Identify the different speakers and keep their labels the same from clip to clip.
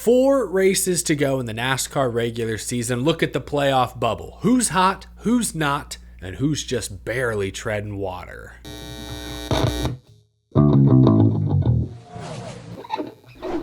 Speaker 1: 4 races to go in the NASCAR regular season. Look at the playoff bubble. Who's hot, who's not, and who's just barely treading water.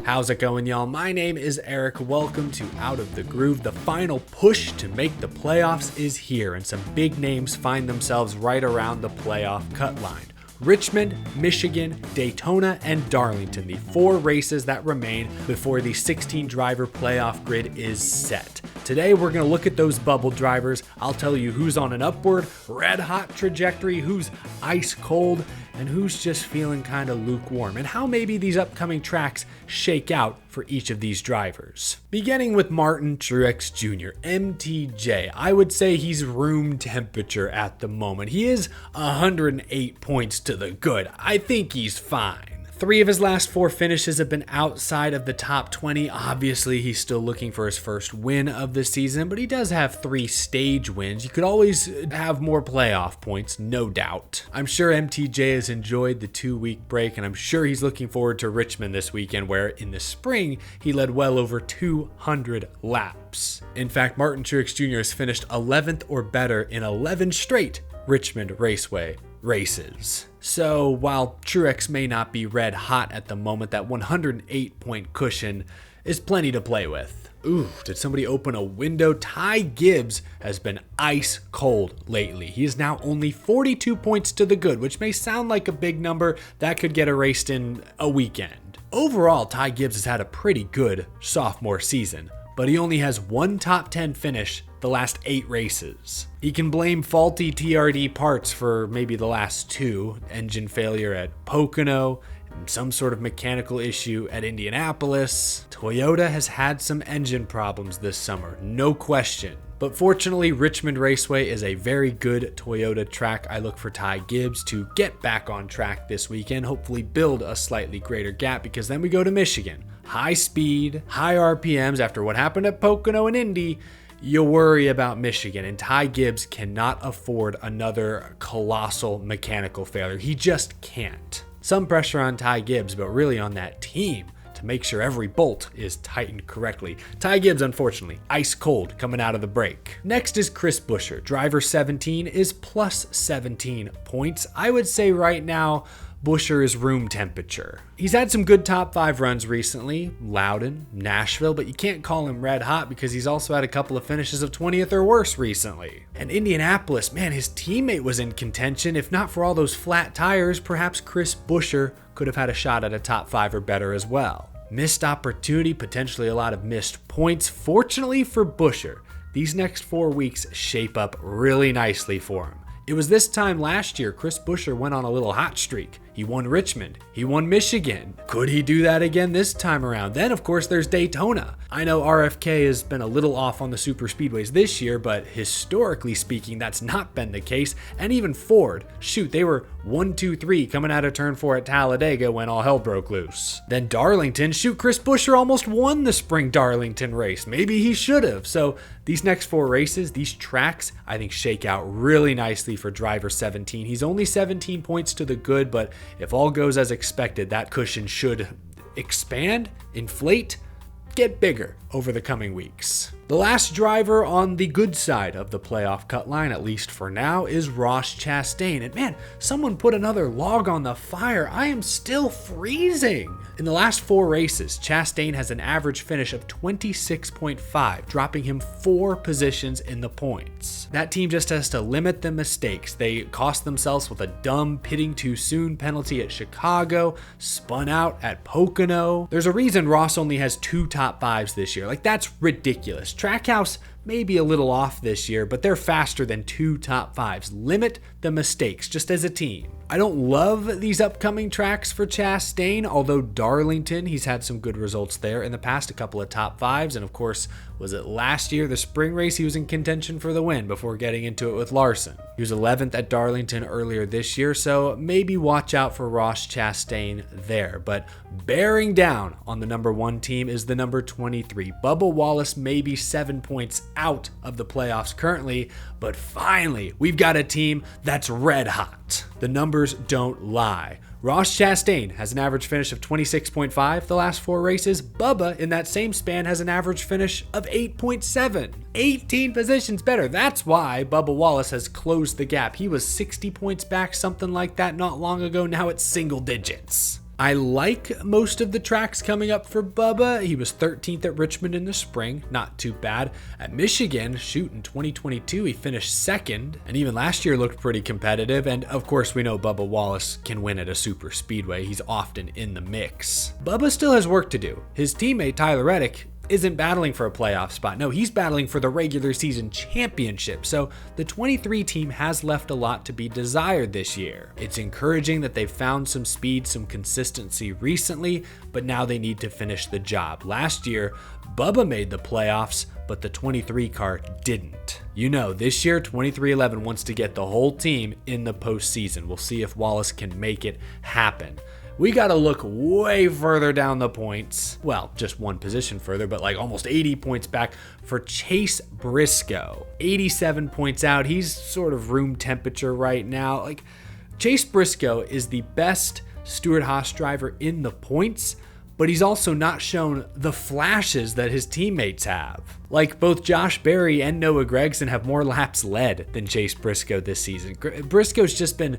Speaker 1: How's it going, y'all? My name is Eric. Welcome to Out of the Groove. The final push to make the playoffs is here, and some big names find themselves right around the playoff cut line. Richmond, Michigan, Daytona, and Darlington, the 4 races that remain before the 16-driver playoff grid is set. Today, we're going to look at those bubble drivers. I'll tell you who's on an upward, red-hot trajectory, who's ice-cold, and who's just feeling kind of lukewarm, and how maybe these upcoming tracks shake out for each of these drivers. Beginning with Martin Truex Jr., MTJ. I would say he's room temperature at the moment. He is 108 points to the good. I think he's fine. 3 of his last 4 finishes have been outside of the top 20. Obviously, he's still looking for his first win of the season, but he does have 3 stage wins. You could always have more playoff points, no doubt. I'm sure MTJ has enjoyed the 2-week break, and I'm sure he's looking forward to Richmond this weekend, where in the spring, he led well over 200 laps. In fact, Martin Truex Jr. has finished 11th or better in 11 straight Richmond Raceway races. So while Truex may not be red hot at the moment, that 108 point cushion is plenty to play with. Ooh, did somebody open a window? Ty Gibbs has been ice cold lately. He is now only 42 points to the good, which may sound like a big number that could get erased in a weekend. Overall, Ty Gibbs has had a pretty good sophomore season, but he only has 1 top 10 finish the last 8 races. He can blame faulty TRD parts for maybe the last 2, engine failure at Pocono, and some sort of mechanical issue at Indianapolis. Toyota has had some engine problems this summer, no question. But fortunately, Richmond Raceway is a very good Toyota track. I look for Ty Gibbs to get back on track this weekend, hopefully build a slightly greater gap, because then we go to Michigan. High speed, high RPMs. After what happened at Pocono and Indy, you worry about Michigan, and Ty Gibbs cannot afford another colossal mechanical failure. He just can't. Some pressure on Ty Gibbs, but really on that team to make sure every bolt is tightened correctly. Ty Gibbs, unfortunately, ice cold coming out of the break. Next is Chris Buescher. Driver 17 is plus 17 points. I would say right now, Buescher is room temperature. He's had some good top 5 runs recently, Loudon, Nashville, but you can't call him red hot because he's also had a couple of finishes of 20th or worse recently. And Indianapolis, man, his teammate was in contention. If not for all those flat tires, perhaps Chris Buescher could have had a shot at a top 5 or better as well. Missed opportunity, potentially a lot of missed points. Fortunately for Buescher, these next 4 weeks shape up really nicely for him. It was this time last year Chris Buescher went on a little hot streak. He won Richmond. He won Michigan. Could he do that again this time around? Then, of course, there's Daytona. I know RFK has been a little off on the super speedways this year, but historically speaking, that's not been the case. And even Ford, shoot, they were 1, 2, 3 coming out of turn 4 at Talladega when all hell broke loose. Then Darlington, shoot, Chris Buescher almost won the spring Darlington race. Maybe he should have. So these next 4 races, these tracks, I think shake out really nicely for driver 17. He's only 17 points to the good, but if all goes as expected, that cushion should expand, inflate, get bigger over the coming weeks. The last driver on the good side of the playoff cut line, at least for now, is Ross Chastain. And man, someone put another log on the fire. I am still freezing. In the last 4 races, Chastain has an average finish of 26.5, dropping him 4 positions in the points. That team just has to limit the mistakes. They cost themselves with a dumb pitting too soon penalty at Chicago, spun out at Pocono. There's a reason Ross only has 2 top 5s this year. Like, that's ridiculous. Trackhouse may be a little off this year, but they're faster than 2 top 5s. Limit the mistakes just as a team. I don't love these upcoming tracks for Chastain, although Darlington, he's had some good results there in the past, a couple of top 5s, and of course, was it last year, the spring race, he was in contention for the win before getting into it with Larson. He was 11th at Darlington earlier this year, so maybe watch out for Ross Chastain there. But bearing down on the number 1 team is the number 23. Bubba Wallace may be 7 points out of the playoffs currently, but finally, we've got a team that's red hot. The numbers don't lie. Ross Chastain has an average finish of 26.5 the last 4 races. Bubba, in that same span, has an average finish of 8.7. 18 positions better. That's why Bubba Wallace has closed the gap. He was 60 points back, something like that, not long ago. Now it's single digits. I like most of the tracks coming up for Bubba. He was 13th at Richmond in the spring, not too bad. At Michigan, in 2022, he finished 2nd, and even last year looked pretty competitive. And of course, we know Bubba Wallace can win at a super speedway. He's often in the mix. Bubba still has work to do. His teammate, Tyler Reddick, isn't battling for a playoff spot. No, he's battling for the regular season championship. So the 23 team has left a lot to be desired this year. It's encouraging that they've found some speed, some consistency recently, but now they need to finish the job. Last year, Bubba made the playoffs, but the 23 car didn't. You know, this year, 23XI wants to get the whole team in the postseason. We'll see if Wallace can make it happen. We got to look way further down the points. Well, just one position further, but like almost 80 points back for Chase Briscoe. 87 points out. He's sort of room temperature right now. Like, Chase Briscoe is the best Stewart-Haas driver in the points, but he's also not shown the flashes that his teammates have. Like, both Josh Berry and Noah Gragson have more laps led than Chase Briscoe this season. Briscoe's just been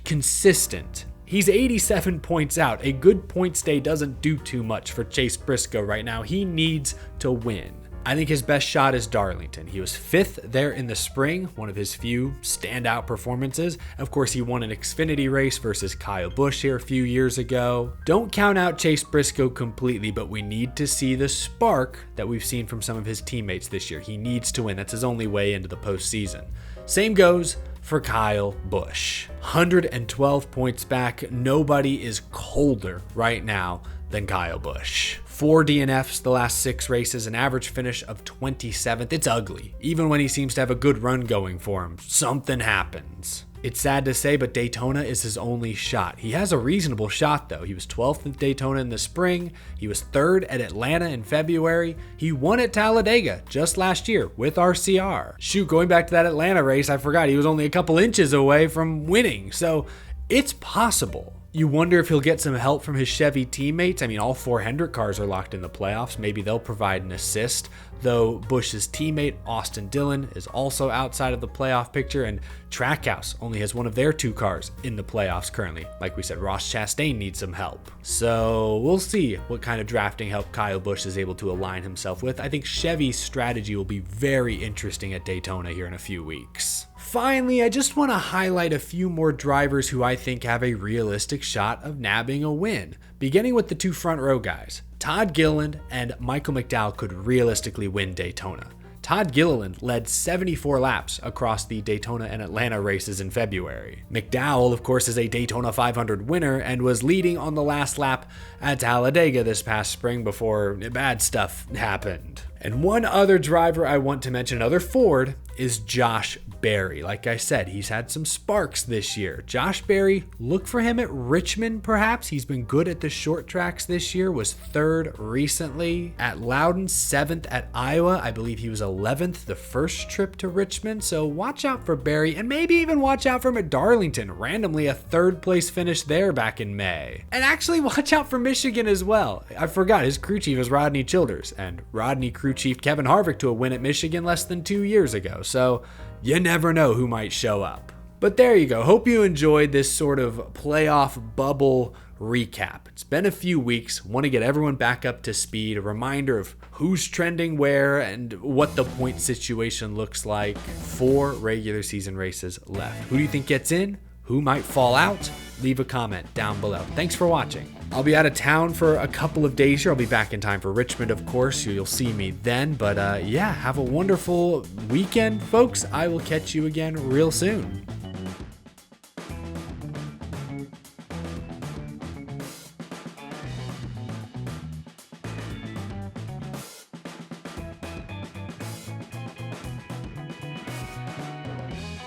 Speaker 1: consistent. He's 87 points out. A good points day doesn't do too much for Chase Briscoe right now. He needs to win. I think his best shot is Darlington. He was 5th there in the spring, one of his few standout performances. Of course, he won an Xfinity race versus Kyle Busch here a few years ago. Don't count out Chase Briscoe completely, but we need to see the spark that we've seen from some of his teammates this year. He needs to win. That's his only way into the postseason. Same goes for Kyle Busch. 112 points back. Nobody is colder right now than Kyle Busch. 4 DNFs the last 6 races, an average finish of 27th. It's ugly. Even when he seems to have a good run going for him, something happens. It's sad to say, but Daytona is his only shot. He has a reasonable shot, though. He was 12th at Daytona in the spring. He was 3rd at Atlanta in February. He won at Talladega just last year with RCR. Shoot, going back to that Atlanta race, I forgot he was only a couple inches away from winning. So it's possible. You wonder if he'll get some help from his Chevy teammates. I mean, all 4 Hendrick cars are locked in the playoffs. Maybe they'll provide an assist, though Busch's teammate, Austin Dillon, is also outside of the playoff picture, and Trackhouse only has one of their 2 cars in the playoffs currently. Like we said, Ross Chastain needs some help. So we'll see what kind of drafting help Kyle Busch is able to align himself with. I think Chevy's strategy will be very interesting at Daytona here in a few weeks. Finally, I just want to highlight a few more drivers who I think have a realistic shot of nabbing a win. Beginning with the 2 front row guys, Todd Gilliland and Michael McDowell could realistically win Daytona. Todd Gilliland led 74 laps across the Daytona and Atlanta races in February. McDowell, of course, is a Daytona 500 winner and was leading on the last lap at Talladega this past spring before bad stuff happened. And one other driver I want to mention, another Ford, is Josh Berry. Like I said, he's had some sparks this year. Josh Berry, look for him at Richmond perhaps. He's been good at the short tracks this year, was 3rd recently at Loudon, 7th at Iowa. I believe he was 11th the first trip to Richmond. So watch out for Berry, and maybe even watch out for him at Darlington. Randomly a 3rd place finish there back in May. And actually watch out for Michigan as well. I forgot his crew chief is Rodney Childers, and Rodney crew chief Kevin Harvick to a win at Michigan less than 2 years ago. So you never know who might show up. But there you go. Hope you enjoyed this sort of playoff bubble recap. It's been a few weeks. Want to get everyone back up to speed. A reminder of who's trending where and what the point situation looks like. 4 regular season races left. Who do you think gets in? Who might fall out? Leave a comment down below. Thanks for watching. I'll be out of town for a couple of days here. I'll be back in time for Richmond, of course. So you'll see me then. But yeah, have a wonderful weekend, folks. I will catch you again real soon.